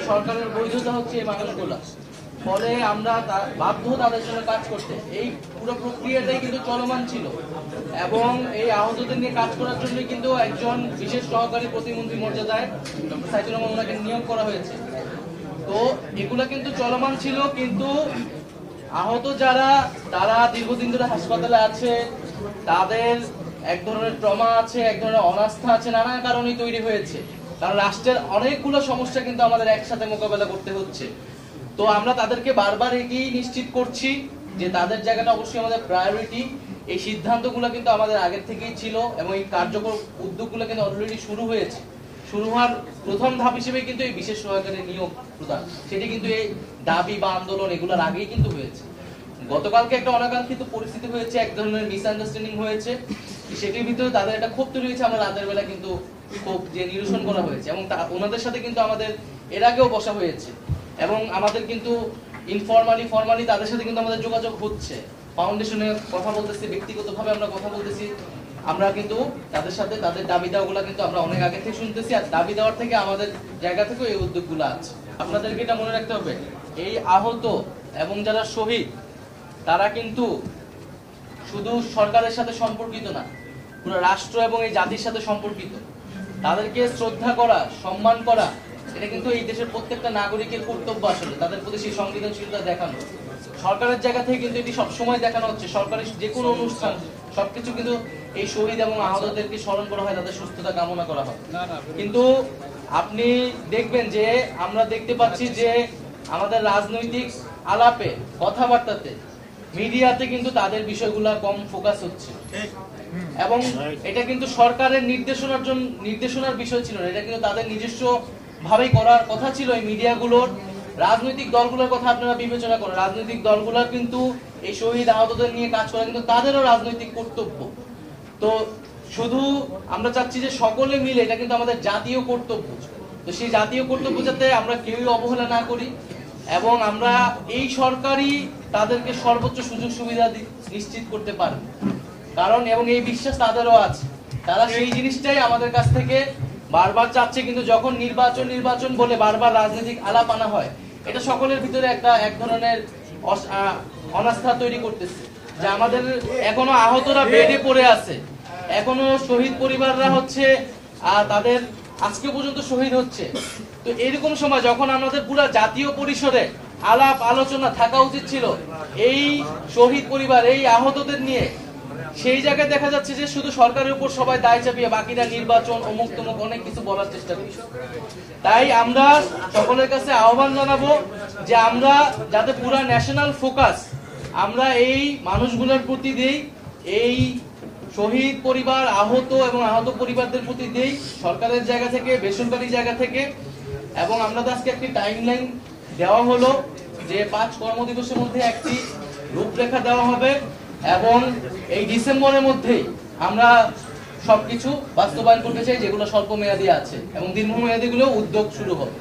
সরকারের বৈধতা হচ্ছে এই মানুষগুলা, ফলে আমরা বাধ্য তাদের জন্য কাজ করতে। এই পুরো প্রক্রিয়াটাই কিন্তু চলমান ছিল এবং এই আহতদের নিয়ে কাজ করার জন্য কিন্তু একজন বিশেষ সহকারী প্রতিমন্ত্রী মর্যাদায় ডক্টর সাইদুর রহমান ওনাকে নিয়োগ করা হয়েছে। তো এগুলা কিন্তু চলমান ছিল, কিন্তু আহত যারা তারা দীর্ঘদিন ধরে হাসপাতালে আছে, তাদের এক ধরনের ট্রমা আছে, এক ধরনের অনাস্থা আছে, নানা কারণেই তৈরি হয়েছে। কারণ রাষ্ট্রের অনেকগুলো সমস্যা কিন্তু আমাদের একসাথে মোকাবেলা করতে হচ্ছে। তো আমরা তাদেরকে বারবার এগিয়ে নিশ্চিত করছি যে তাদের জায়গাটা অবশ্যই আমাদের প্রায়োরিটি। এই সিদ্ধান্তগুলো কিন্তু আমাদের আগের থেকেই ছিল এবং এই কার্যকর উদ্যোগগুলো কিন্তু অলরেডি শুরু হয়েছে। শুরু হওয়ার প্রথম ধাপ হিসেবে কিন্তু এই বিশেষ সহকারী নিয়োগ প্রদান, সেটি কিন্তু এই দাবি বা আন্দোলন এগুলোর আগেই কিন্তু হয়েছে। গতকালকে একটা অনাকাঙ্ক্ষিত পরিস্থিতি হয়েছে, এক ধরনের মিসআন্ডারস্ট্যান্ডিং হয়েছে, সেটির ভিতরে তাদের একটা ক্ষোভ তৈরি হয়েছে। আমরা রাতের বেলা কিন্তু ক্ষোভ যে নিরসন করা হয়েছে এবং ওনাদের সাথে কিন্তু আমাদের এর আগেও বসা হয়েছে এবং আমাদের কিন্তু ফর্মালি তাদের সাথে কিন্তু আমাদের যোগাযোগ হচ্ছে। ফাউন্ডেশনে কথা বলতেছি, ব্যক্তিগতভাবে আমরা কথা বলতেছি। আমরা কিন্তু তাদের সাথে তাদের দাবি দেওয়াগুলো কিন্তু আমরা অনেক আগে থেকে শুনতেছি, আর দাবি দেওয়ার থেকে আমাদের জায়গা থেকেও এই উদ্যোগগুলো আছে। আপনাদেরকে এটা মনে রাখতে হবে, এই আহত এবং যারা শহীদ তারা কিন্তু শুধু সরকারের সাথে সম্পর্কিত না, পুরো রাষ্ট্র এবং এই জাতির সাথে সম্পর্কিত। তাদেরকে শ্রদ্ধা করা, সম্মান করা, এটা কিন্তু এই দেশের প্রত্যেকটা নাগরিকের কর্তব্য। আসলে তাদের প্রতি সেই সংবেদনশীলতা দেখানো সরকারের জায়গা থেকে কিন্তু এটি সবসময় দেখানো হচ্ছে। সরকারের যে কোনো অনুষ্ঠান সবকিছু কিন্তু এই শহীদ এবং আহতদেরকে স্মরণ করা হয়, তাদের সুস্থতা কামনা করা হয়। কিন্তু আপনি দেখবেন যে আমরা দেখতে পাচ্ছি যে আমাদের রাজনৈতিক আলাপে, কথাবার্তাতে, মিডিয়াতে কিন্তু তাদের বিষয়গুলো কম ফোকাস হচ্ছে এবং এটা কিন্তু সরকারের নির্দেশনার বিষয় ছিল না, এটা কিন্তু তাদের নিজস্ব ভাবেই করার কথা ছিল। এই মিডিয়াগুলোর, রাজনৈতিক দলগুলোর কথা আপনারা বিবেচনা করেন, রাজনৈতিক দলগুলো কিন্তু এই শহীদ আহতদের নিয়ে কাজ করা কিন্তু তাদেরও রাজনৈতিক কর্তব্য। তো শুধু আমরা চাচ্ছি যে সকলে মিলে, এটা কিন্তু আমাদের জাতীয় কর্তব্য। তো সেই জাতীয় কর্তব্য যাতে আমরা কেউই অবহেলা না করি এবং আমরা এই সরকারই তাদেরকে সর্বোচ্চ সুযোগ সুবিধা নিশ্চিত করতে পারে। কারণ এবং এই বিশ্বাস তাদেরও আছে, তারা সেই জিনিসটাই আমাদের কাছ থেকে বারবার চাচ্ছে। কিন্তু যখন নির্বাচন বলে বারবার রাজনৈতিক আলাপ আনা হয়, এটা সকলের ভিতরে এক ধরনের অনাস্থা তৈরি করতেছে যে আমাদের এখনো আহতরা বেডে পড়ে আছে, এখনো শহীদ পরিবাররা হচ্ছে তাদের আজকে পর্যন্ত শহীদ হচ্ছে। তো এরকম সময় যখন আমাদের পুরো জাতীয় পরিসরে আলাপ আলোচনা থাকা উচিত ছিল এই শহীদ পরিবার, এই আহতদের নিয়ে, সেই জায়গায় দেখা যাচ্ছে যে শুধু সরকারের উপর সবাই দায় চাপিয়ে বাকিরা নির্বাচন অমুক তমুক অনেক কিছু বলার চেষ্টা করছে। তাই আমরা সকলের কাছে আহ্বান জানাবো যে আমরা যাতে পুরো ন্যাশনাল ফোকাস আমরা এই মানুষগুলোর প্রতি দেই, এই শহীদ পরিবার, আহত এবং আহত পরিবারদের প্রতি দেই, সরকারের জায়গা থেকে, বেসরকারি জায়গা থেকে। এবং আমরা আজকে একটি টাইমলাইন দেওয়া হলো যে 5 কর্মদিবসের মধ্যে একটি রূপরেখা দেওয়া হবে এবং এই ডিসেম্বরের মধ্যেই আমরা সবকিছু বাস্তবায়ন করতে চাই যেগুলো স্বল্প মেয়াদী আছে এবং দীর্ঘমেয়াদী গুলো উদ্যোগ শুরু হবে।